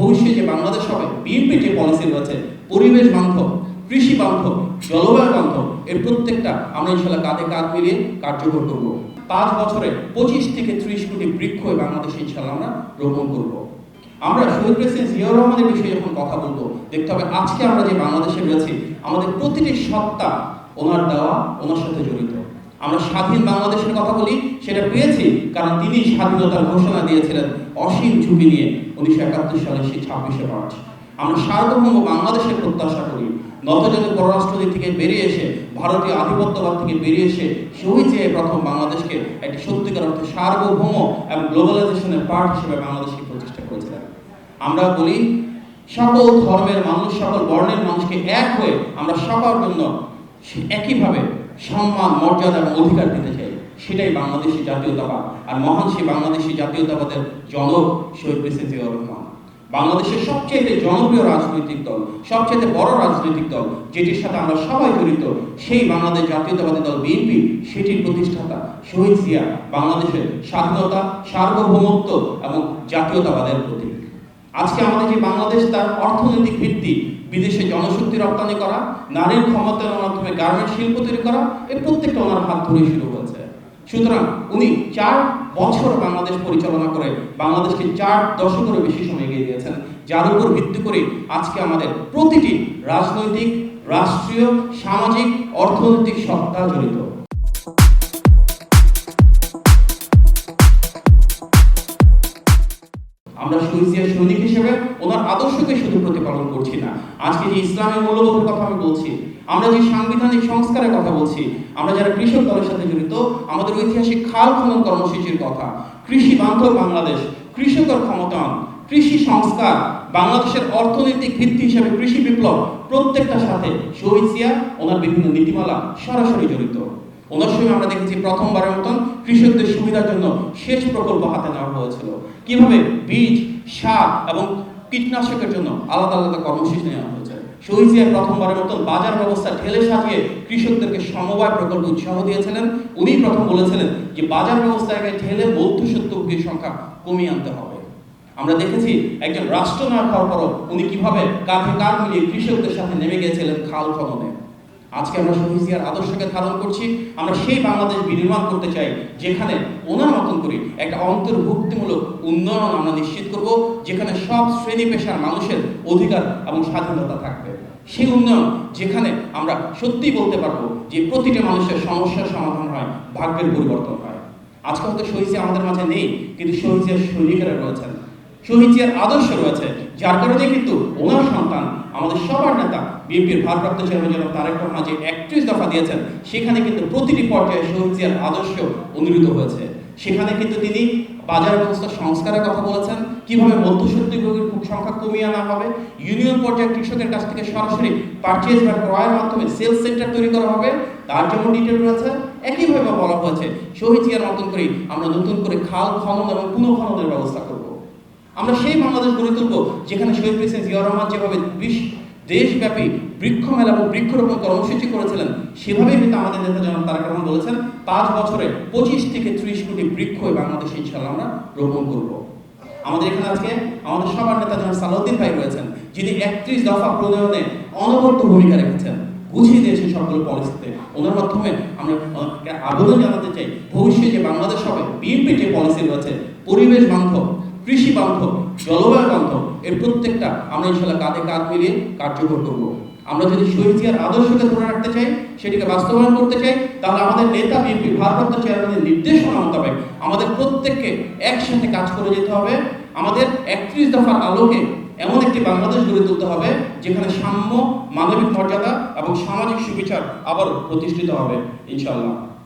ভবিষ্যতে যে বাংলাদেশ হবে, বিএনপির যে পলিসি রয়েছে পরিবেশ বান্ধব, কৃষি বান্ধব, জলবায়ু বান্ধব, এর প্রত্যেকটা আমরা ইনশাআল্লাহ কাঁধে কাঁধ মিলিয়ে কার্যকর করব। 5 বছরে 25 থেকে 30 কোটি বৃক্ষ বাংলাদেশে ইনশাআল্লাহ আমরা রোপণ করব। আমরা শহীদ প্রেসিডেন্ট জিয়াউর রহমানের বিষয়ে যখন কথা বলবো, দেখতে হবে আজকে আমরা যে বাংলাদেশে রয়েছি আমাদের প্রতিটি সত্তা ওনার দেওয়া, ওনার সাথে জড়িত। আমরা স্বাধীন বাংলাদেশের কথা বলি, সেটা পেয়েছি কারণ তিনি স্বাধীনতার ঘোষণা দিয়েছিলেন অসীম ঝুঁকি নিয়ে 1971 সালের সেই 26শে মার্চ। আমরা সার্বভৌম বাংলাদেশের প্রত্যাশা করি। নতজানু পররাষ্ট্রনীতি থেকে বেরিয়ে এসে, ভারতীয় আধিপত্যবাদ থেকে বেরিয়ে এসে শহীদ জিয়া প্রথম বাংলাদেশকে একটি সত্যিকার অর্থে সার্বভৌম এবং গ্লোবালাইজেশনের পার্ট হিসেবে বাংলাদেশকে প্রতিষ্ঠা করেছিলেন। আমরা বলি সকল ধর্মের মানুষ, সকল বর্ণের মানুষকে এক হয়ে আমরা সবার জন্য একইভাবে সম্মান, মর্যাদা এবং অধিকার দিতে চাই। সেটাই বাংলাদেশি জাতীয়তাবাদ। আর মহান সেই বাংলাদেশি জাতীয়তাবাদের জনক শহীদ প্রেসিডেন্ট জিয়াউর রহমান। বাংলাদেশের সবচেয়ে জনপ্রিয় রাজনৈতিক দল, সবচেয়ে বড় রাজনৈতিক দল, যেটির সাথে আমরা সবাই জড়িত, সেই বাংলাদেশ জাতীয়তাবাদী দল বিএনপি, সেটির প্রতিষ্ঠাতা শহীদ জিয়া বাংলাদেশের স্বাধীনতা, সার্বভৌমত্ব এবং জাতীয়তাবাদের প্রতীক। আজকে আমাদের যে বাংলাদেশ, তার অর্থনৈতিক ভিত্তি বিদেশে জনশক্তি রপ্তানি করা, নারীর ক্ষমতায়নের মাধ্যমে গার্মেন্ট শিল্প তৈরি করা, এর প্রত্যেকটা ওনার হাত ধরে শুরু হয়েছে। সুতরাং উনি 4 বছর বাংলাদেশ পরিচালনা করে বাংলাদেশকে 4 দশকেরও বেশি সময় এগিয়ে দিয়েছেন, যার উপর ভিত্তি করে আজকে আমাদের প্রতিটি রাজনৈতিক, রাষ্ট্রীয়, সামাজিক, অর্থনৈতিক সত্তা জড়িত। আমরা শহীদ জিয়ার সৈনিক হিসেবে ওনার আদর্শকে শুধু প্রতিপালন করছি না, আজকে যে ইসলামের মূল্যবোধের কথা আমি বলছি, আমরা যে সাংবিধানিক সংস্কারের কথা বলছি, আমরা যারা কৃষক দলের সাথে জড়িত, আমাদের ঐতিহাসিক খাল খনন কর্মসূচির কথা, কৃষি বান্ধব বাংলাদেশ, কৃষকের ক্ষমতায়ন, কৃষি সংস্কার, বাংলাদেশের অর্থনৈতিক ভিত্তি হিসেবে কৃষি বিপ্লব, প্রত্যেকটার সাথে শহীদ জিয়া ওনার বিভিন্ন নীতিমালা সরাসরি জড়িত। ওনার সময় আমরা দেখেছি প্রথমবারের মতন কৃষকদের সুবিধার জন্য সেচ প্রকল্প হাতে নেওয়া হয়েছিল। কিভাবে বীজ, সার এবং কীটনাশকের জন্য আলাদা আলাদা কর্মসূচি নেওয়া হয়েছে। শহীদ জিয়া প্রথমবারের মতন বাজার ব্যবস্থা ঢেলে সাজিয়ে কৃষকদেরকে সমবায় প্রকল্প উৎসাহ দিয়েছিলেন। উনি প্রথম বলেছিলেন যে বাজার ব্যবস্থাকে ঢেলে মধ্যস্বত্বভোগীর সংখ্যা কমিয়ে আনতে হবে। আমরা দেখেছি একজন রাষ্ট্রনায়ক হওয়ার পরও উনি কিভাবে কাঁধে কাঁধ মিলিয়ে কৃষকদের সাথে নেমে গিয়েছিলেন খাল খননে। আজকে আমরা শহীদ জিয়ার আদর্শকে ধারণ করছি। আমরা সেই বাংলাদেশ বিনির্মাণ করতে চাই যেখানে ওনার মতন করে একটা অন্তর্ভুক্তিমূলক উন্নয়ন আমরা নিশ্চিত করব, যেখানে সব শ্রেণী পেশার মানুষের অধিকার এবং স্বাধীনতা থাকবে। সেই উন্নয়ন যেখানে আমরা সত্যিই বলতে পারবো যে প্রতিটা মানুষের সমস্যার সমাধান হয়, ভাগ্যের পরিবর্তন হয়। আজকে হয়তো শহীদ জিয়া আমাদের মাঝে নেই, কিন্তু শহীদ জিয়ার সৈনিকেরা রয়েছেন, শহীদ জিয়ার আদর্শ রয়েছে, যার কারণে কিন্তু ওনার সন্তান আমাদের সবার নেতা বিএনপির ভারপ্রাপ্ত চেয়ারম্যান জনাব তারেক রহমান যে 31 দফা দিয়েছেন, সেখানে কিন্তু প্রতিটি পর্যায়ে শহীদ জিয়ার আদর্শ অনুরূত হয়েছে। সেখানে কিন্তু তিনি বাজার ব্যবস্থা সংস্কারের কথা বলেছেন, কিভাবে মধ্যস্বত্বভোগীর সংখ্যা কমিয়ে আনা হবে, ইউনিয়ন পর্যায়ে কৃষকের কাছ থেকে সরাসরি পারচেজ বা ক্রয়ের মাধ্যমে সেলস সেন্টার তৈরি করা হবে, তার যেমন ডিটেল রয়েছে। একইভাবে বলা হয়েছে শহীদ জিয়ার মতন করে আমরা নতুন করে খাল খনন এবং পুনঃখননের ব্যবস্থা করব। আমরা সেই বাংলাদেশ গড়ে তুলব যেখানে শহীদ প্রেসিডেন্ট জিয়াউর রহমান যেভাবে দেশব্যাপী বৃক্ষ মেলা এবং বৃক্ষরোপণ কর্মসূচি করেছিলেন, সেভাবেই কিন্তু আমাদের নেতা জনাব তারেক রহমান বলেছেন 5 বছরে 25 থেকে 30 কোটি বৃক্ষ বাংলাদেশে ইনশাআল্লাহ আমরা রোপণ করব। আমাদের এখানে আজকে আমাদের সবার নেতা জনাব সালাউদ্দিন ভাই রয়েছেন, যিনি 31 দফা প্রণয়নে অনবরত ভূমিকা রেখেছেন, বুঝিয়ে দিয়েছেন সবগুলো পলিসিতে। ওনার মাধ্যমে আমরা আবেদন জানাতে চাই ভবিষ্যতে যে বাংলাদেশ হবে, বিএনপির যে পলিসি রয়েছে পরিবেশ বান্ধব, কৃষি বান্ধব, জলবায়ু বান্ধব, এর প্রত্যেকটা আমরা ইনশাআল্লাহ কাঁধে কাঁধ মিলিয়ে কার্যকর করব। আমরা যদি শহীদ জিয়ার আদর্শকে ধরে রাখতে চাই, সেটিকে বাস্তবায়ন করতে চাই, তাহলে আমাদের নেতা বিএনপি ভারপ্রাপ্ত চেয়ারম্যানের নির্দেশনা মোতাবেক আমাদের প্রত্যেককে একসাথে কাজ করে যেতে হবে। আমাদের 31 দফার আলোকে এমন একটি বাংলাদেশ গড়ে তুলতে হবে যেখানে সাম্য, মানবিক মর্যাদা এবং সামাজিক সুবিচার আবার প্রতিষ্ঠিত হবে ইনশাআল্লাহ।